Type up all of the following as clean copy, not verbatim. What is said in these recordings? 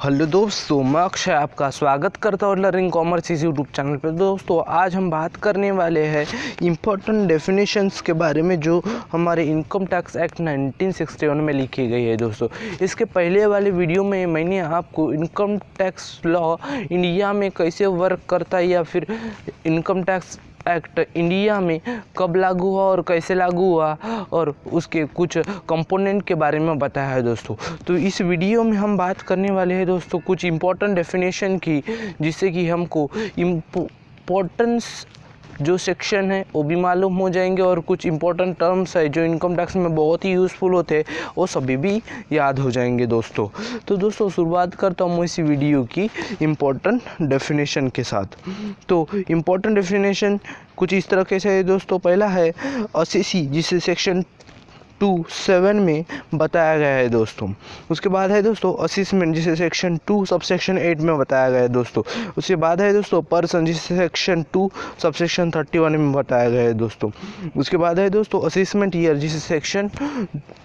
Hello दोस्तों, मैं अक्षय आपका स्वागत करता हूँ लर्निंग कॉमर्स इस यूट्यूब चैनल पर। दोस्तों आज हम बात करने वाले हैं इम्पोर्टेंट डेफिनेशंस के बारे में जो हमारे इनकम टैक्स एक्ट 1961 में लिखी गई है। दोस्तों इसके पहले वाले वीडियो में मैंने आपको इनकम टैक्स लॉ इंडिया में कैसे वर्क करता है या फिर इनकम टैक्स एक्ट इंडिया में कब लागू हुआ और कैसे लागू हुआ और उसके कुछ कंपोनेंट के बारे में बताया है। दोस्तों तो इस वीडियो में हम बात करने वाले हैं दोस्तों कुछ इम्पोर्टेंट डेफिनेशन की, जिससे कि हमको इम्पोर्टेंस जो सेक्शन है वो भी मालूम हो जाएंगे और कुछ इम्पोर्टेंट टर्म्स है जो इनकम टैक्स में बहुत ही यूज़फुल होते हैं वो सभी भी याद हो जाएंगे। दोस्तों तो दोस्तों शुरुआत करता हूँ इसी वीडियो की इम्पोर्टेंट डेफिनेशन के साथ। तो इम्पोर्टेंट डेफिनेशन कुछ इस तरह से है दोस्तों। पहला है असेसी, जिसे सेक्शन 2(7) में बताया गया है दोस्तों। उसके बाद है दोस्तों असेसमेंट, जिसे सेक्शन 2 सबसेक्शन 8 में बताया गया है दोस्तों। उसके बाद है दोस्तों पर्सन, जिसे सेक्शन 2 सबसेक्शन 31 में बताया गया है दोस्तों। उसके बाद है दोस्तों असेसमेंट ईयर, जिसे सेक्शन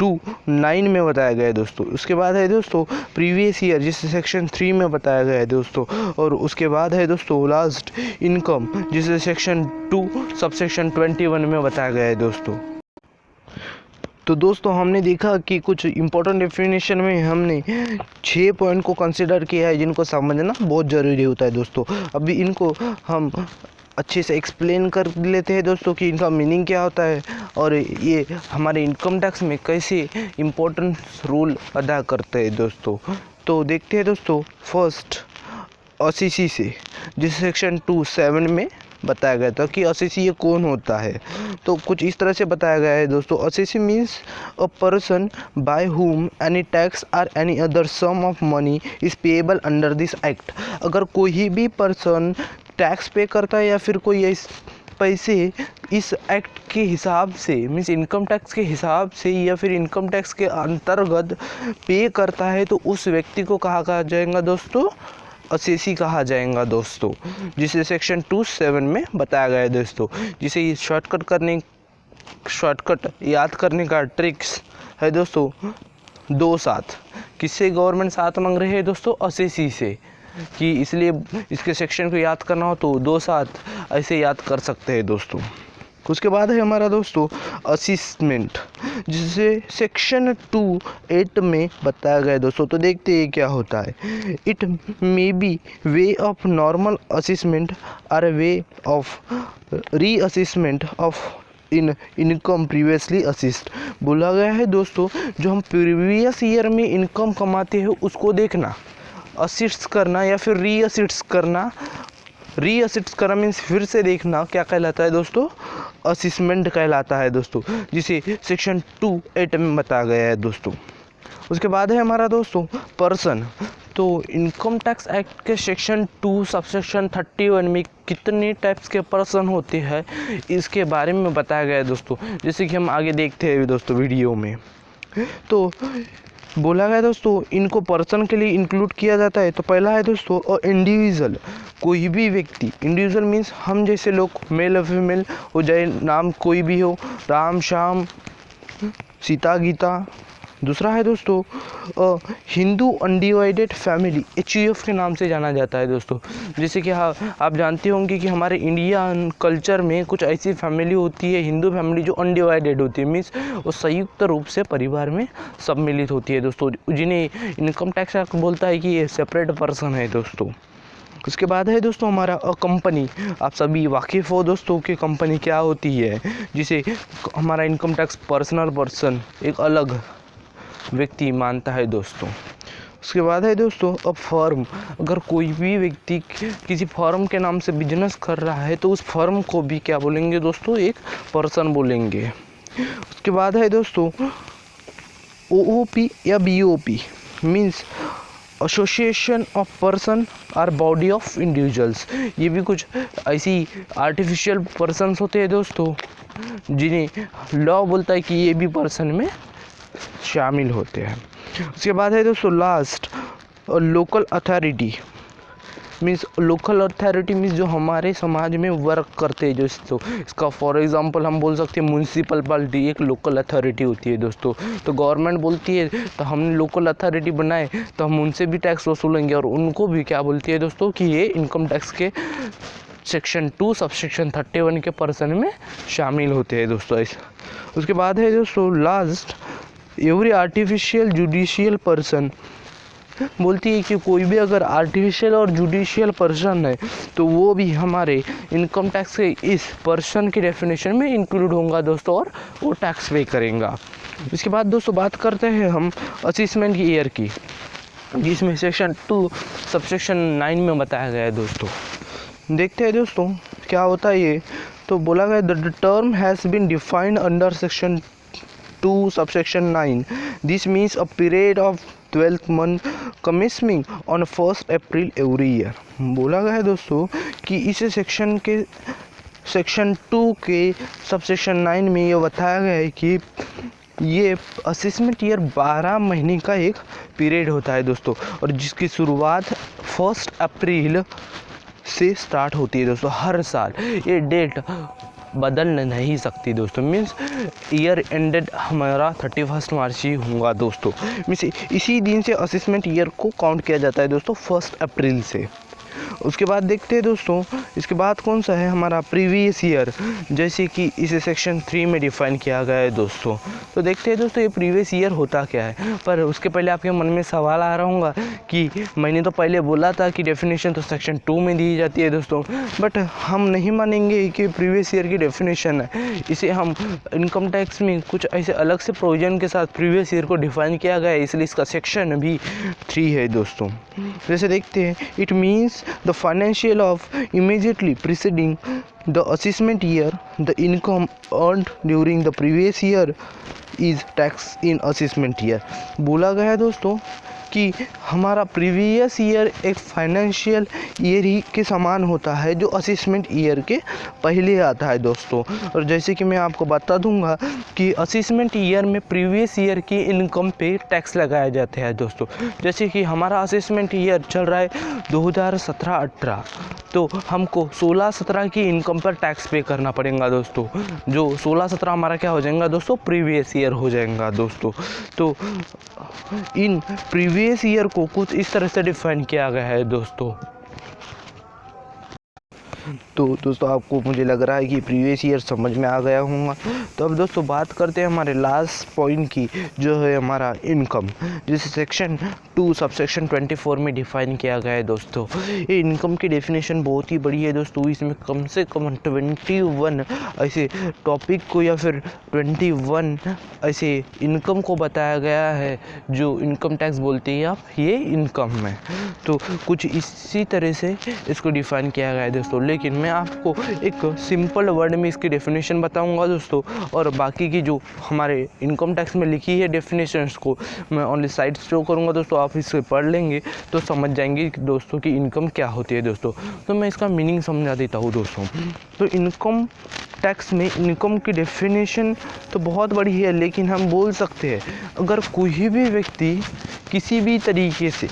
2(9) में बताया गया है दोस्तों। उसके बाद है दोस्तों प्रीवियस ईयर, जिसे सेक्शन 3 में बताया गया है दोस्तों। और उसके बाद है दोस्तों लास्ट इनकम, जिसे सेक्शन 2 सबसेक्शन 21 में बताया गया है दोस्तों। तो दोस्तों हमने देखा कि कुछ इम्पोर्टेंट डेफिनेशन में हमने 6 पॉइंट को कंसिडर किया है जिनको समझना बहुत ज़रूरी होता है दोस्तों। अभी इनको हम अच्छे से एक्सप्लेन कर लेते हैं दोस्तों कि इनका मीनिंग क्या होता है और ये हमारे इनकम टैक्स में कैसे इम्पोर्टेंट रोल अदा करते हैं दोस्तों। तो देखते हैं दोस्तों फर्स्ट असेसी से, जिस सेक्शन 2(7) में बताया गया था कि असेसी ये कौन होता है। तो कुछ इस तरह से बताया गया है दोस्तों। Assessee means a person by whom any tax और any other sum of money is payable under this act. अगर कोई भी पर्सन टैक्स पे करता है या फिर कोई पैसे इस एक्ट के हिसाब से मीन्स इनकम टैक्स के हिसाब से या फिर इनकम टैक्स के अंतर्गत पे करता है तो उस व्यक्ति को कहा जाएगा दोस्तों असेसी कहा जाएगा दोस्तों, जिसे सेक्शन 2(7) में बताया गया है दोस्तों। जिसे शॉर्टकट याद करने का ट्रिक्स है दोस्तों 2(7). किससे गवर्नमेंट 7 मांग रही है दोस्तों? असेसी से, कि इसलिए इसके सेक्शन को याद करना हो तो 2(7) ऐसे याद कर सकते हैं दोस्तों। उसके बाद है हमारा दोस्तों असेसमेंट, जिसे सेक्शन 2(8) में बताया गया है दोस्तों। तो देखते हैं क्या होता है। It may be way of normal assessment और way of reassessment of income previously assessed. बोला गया है दोस्तों जो हम प्रीवियस ईयर में इनकम कमाते हैं उसको देखना, असिस्ट करना या फिर रीअसिस्ट करना। रीअसिस्ट करना मीन्स फिर से देखना, क्या कहलाता है दोस्तों? असेसमेंट कहलाता है दोस्तों, जिसे सेक्शन 2(8) में बताया गया है दोस्तों। उसके बाद है हमारा दोस्तों पर्सन। तो इनकम टैक्स एक्ट के सेक्शन 2 सबसेक्शन 31 में कितने टाइप्स के पर्सन होते हैं इसके बारे में बताया गया है दोस्तों, जैसे कि हम आगे देखते हैं दोस्तों वीडियो में। तो बोला गया दोस्तों इनको पर्सन के लिए इंक्लूड किया जाता है। तो पहला है दोस्तों इंडिविजुअल, कोई भी व्यक्ति। इंडिविजुअल मीन्स हम जैसे लोग, मेल और फीमेल हो जाए, नाम कोई भी हो, राम श्याम सीता गीता। दूसरा है दोस्तों हिंदू अनडिवाइडेड फैमिली, HUF के नाम से जाना जाता है दोस्तों। जैसे कि आप जानते होंगे कि हमारे इंडियन कल्चर में कुछ ऐसी फैमिली होती है, हिंदू फैमिली, जो अनडिवाइडेड होती है, मीन्स वो संयुक्त रूप से परिवार में सम्मिलित होती है दोस्तों, जिन्हें इनकम टैक्स एक्ट बोलता है कि ये सेपरेट पर्सन है दोस्तों। उसके बाद है दोस्तों हमारा कंपनी। आप सभी वाकिफ़ हो दोस्तों कि कंपनी क्या होती है, जिसे हमारा इनकम टैक्स पर्सनल पर्सन एक अलग व्यक्ति मानता है दोस्तों। उसके बाद है दोस्तों अब फर्म। अगर कोई भी व्यक्ति किसी फर्म के नाम से बिजनेस कर रहा है तो उस फर्म को भी क्या बोलेंगे दोस्तों? एक पर्सन बोलेंगे। उसके बाद है दोस्तों OOP या BOP means association of person और बॉडी ऑफ इंडिविजुअल्स। ये भी कुछ ऐसी आर्टिफिशियल पर्सन्स होते हैं दोस्तों जिन्हें लॉ बोलता है कि ये भी पर्सन में शामिल होते हैं। उसके बाद है दोस्तों last local authority. Means local authority means जो हमारे समाज में वर्क करते हैं दोस्तों। इसका फॉर एग्जांपल हम बोल सकते हैं म्यूनसिपल पार्टी एक लोकल अथॉरिटी होती है दोस्तों। तो गवर्नमेंट बोलती है तो हमने लोकल अथॉरिटी बनाए तो हम उनसे भी टैक्स वसूलेंगे, और उनको भी क्या बोलती है दोस्तों कि ये इनकम टैक्स के सेक्शन 2 सबसेक्शन 31 के पर्सन में शामिल होते हैं दोस्तों। ऐसा उसके बाद है दोस्तों last, every artificial judicial person बोलती है कि कोई भी अगर आर्टिफिशियल और जुडिशियल पर्सन है तो वो भी हमारे इनकम टैक्स के इस पर्सन की डेफिनेशन में इंक्लूड होगा दोस्तों, और वो टैक्स पे करेंगे। इसके बाद दोस्तों बात करते हैं हम असेसमेंट की ईयर की, जिसमें सेक्शन 2 सबसेक्शन 9 में बताया गया है दोस्तों। देखते हैं दोस्तों क्या होता है ये। तो बोला गया the term has been defined under section 2 subsection 9, this means a period of 12th month commissioning on 1 April every year. बोला गया है दोस्तों कि इस सेक्शन 2 के सबसेक्शन 9 में ये बताया गया है कि ये असेसमेंट ईयर 12 महीने का एक पीरियड होता है दोस्तों, और जिसकी शुरुआत 1 अप्रैल से स्टार्ट होती है दोस्तों। हर साल ये डेट बदल नहीं सकती दोस्तों। मीन्स ईयर एंडेड हमारा 31 मार्च ही होगा दोस्तों। मीन्स इसी दिन से असेसमेंट ईयर को काउंट किया जाता है दोस्तों, 1 अप्रैल से। उसके बाद देखते हैं दोस्तों, इसके बाद कौन सा है हमारा प्रीवियस ईयर, जैसे कि इसे सेक्शन 3 में डिफाइन किया गया है दोस्तों। तो देखते हैं दोस्तों ये प्रीवियस ईयर होता क्या है। पर उसके पहले आपके मन में सवाल आ रहा होगा कि मैंने तो पहले बोला था कि डेफिनेशन तो सेक्शन 2 में दी जाती है दोस्तों, बट हम नहीं मानेंगे कि प्रीवियस ईयर की डेफिनेशन है। इसे हम इनकम टैक्स में कुछ ऐसे अलग से प्रोविजन के साथ प्रीवियस ईयर को डिफाइन किया गया है, इसलिए इसका सेक्शन भी 3 है दोस्तों। जैसे देखते हैं, it means the financial of immediately preceding the assessment year, the income earned during the previous year is taxed in assessment year। बोला गया है दोस्तों कि हमारा प्रीवियस ईयर एक फाइनेंशियल ईयर ही के समान होता है जो असेसमेंट ईयर के पहले आता है दोस्तों। और जैसे कि मैं आपको बता दूंगा कि असेसमेंट ईयर में प्रीवियस ईयर की इनकम पे टैक्स लगाया जाता है दोस्तों। जैसे कि हमारा असेसमेंट ईयर चल रहा है 2017-18, तो हमको 16-17 की इनकम पर टैक्स पे करना पड़ेगा दोस्तों। जो 16-17 हमारा क्या हो जाएगा दोस्तों, प्रीवियस ईयर हो जाएगा दोस्तों। तो इन प्रीवियस ईयर को कुछ इस तरह से डिफाइन किया गया है दोस्तों। तो दोस्तों आपको मुझे लग रहा है कि प्रीवियस ईयर समझ में आ गया होगा। तो अब दोस्तों बात करते हैं हमारे लास्ट पॉइंट की, जो है हमारा इनकम, जिसे सेक्शन 2 सबसेक्शन 24 में डिफाइन किया गया है दोस्तों। ये इनकम की डेफिनेशन बहुत ही बड़ी है दोस्तों। इसमें कम से कम 21 ऐसे टॉपिक को या फिर 21 ऐसे इनकम को बताया गया है जो इनकम टैक्स बोलते हैं आप, ये इनकम है। तो कुछ इसी तरह से इसको डिफाइन किया गया है दोस्तों। लेकिन मैं आपको एक सिंपल वर्ड में इसकी डेफिनेशन बताऊंगा दोस्तों, और बाकी की जो हमारे इनकम टैक्स में लिखी है डेफिनेशंस को मैं ऑनली साइड शो करूंगा दोस्तों। आप इसे पढ़ लेंगे तो समझ जाएंगे दोस्तों कि इनकम क्या होती है दोस्तों। तो मैं इसका मीनिंग समझा देता हूँ दोस्तों। तो इनकम टैक्स में इनकम की डेफिनेशन तो बहुत बड़ी है, लेकिन हम बोल सकते हैं अगर कोई भी व्यक्ति किसी भी तरीके से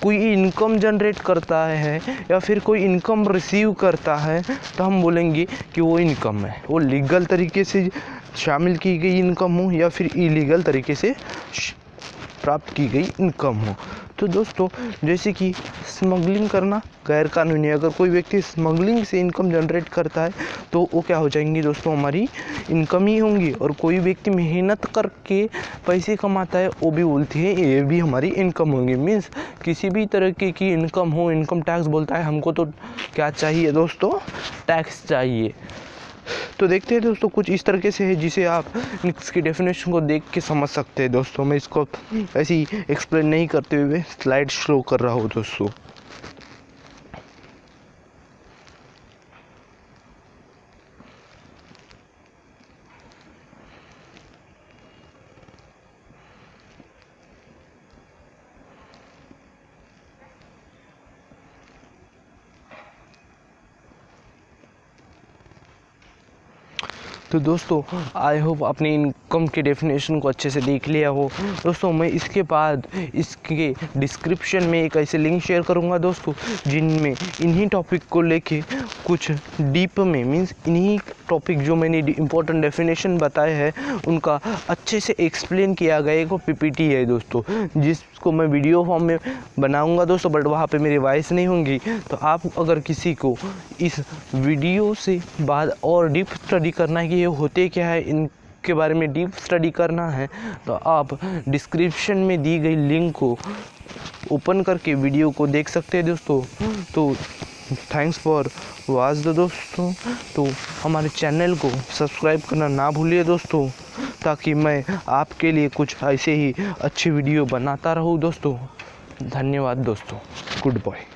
कोई इनकम जनरेट करता है या फिर कोई इनकम रिसीव करता है तो हम बोलेंगे कि वो इनकम है। वो लीगल तरीके से शामिल की गई इनकम हो या फिर इलीगल तरीके से प्राप्त की गई इनकम हो। तो दोस्तों जैसे कि स्मगलिंग करना गैर कानूनी, अगर कोई व्यक्ति स्मगलिंग से इनकम जनरेट करता है तो वो क्या हो जाएंगी दोस्तों, हमारी इनकम ही होंगी। और कोई व्यक्ति मेहनत करके पैसे कमाता है वो भी बोलते हैं ये भी हमारी इनकम होंगी। मीन्स किसी भी तरह की इनकम हो, इनकम टैक्स बोलता है हमको तो क्या चाहिए दोस्तों, टैक्स चाहिए। तो देखते हैं दोस्तों कुछ इस तरीके से है जिसे आप इसकी डेफिनेशन को देख के समझ सकते हैं दोस्तों। मैं इसको ऐसे ही एक्सप्लेन नहीं करते हुए स्लाइड शो कर रहा हूँ दोस्तों। तो दोस्तों आई होप अपनी इनकम के डेफिनेशन को अच्छे से देख लिया हो। दोस्तों मैं इसके बाद इसके डिस्क्रिप्शन में एक ऐसे लिंक शेयर करूंगा दोस्तों, जिनमें इन्हीं टॉपिक को लेके कुछ डीप में मीन्स इन्हीं टॉपिक जो मैंने इंपॉर्टेंट डेफिनेशन बताए हैं उनका अच्छे से एक्सप्लेन किया गया एक पीपीटी है दोस्तों, जिसको मैं वीडियो फॉर्म में बनाऊंगा दोस्तों, बट वहाँ पे मेरी वॉइस नहीं होंगी। तो आप अगर किसी को इस वीडियो से बाद और डीप स्टडी करना है कि ये होते क्या है, इनके बारे में डीप स्टडी करना है, तो आप डिस्क्रिप्शन में दी गई लिंक को ओपन करके वीडियो को देख सकते हैं दोस्तों। तो थैंक्स फॉर वॉच दोस्तों। तो हमारे चैनल को सब्सक्राइब करना ना भूलिए दोस्तों, ताकि मैं आपके लिए कुछ ऐसे ही अच्छी वीडियो बनाता रहूँ दोस्तों। धन्यवाद दोस्तों, गुड बाय।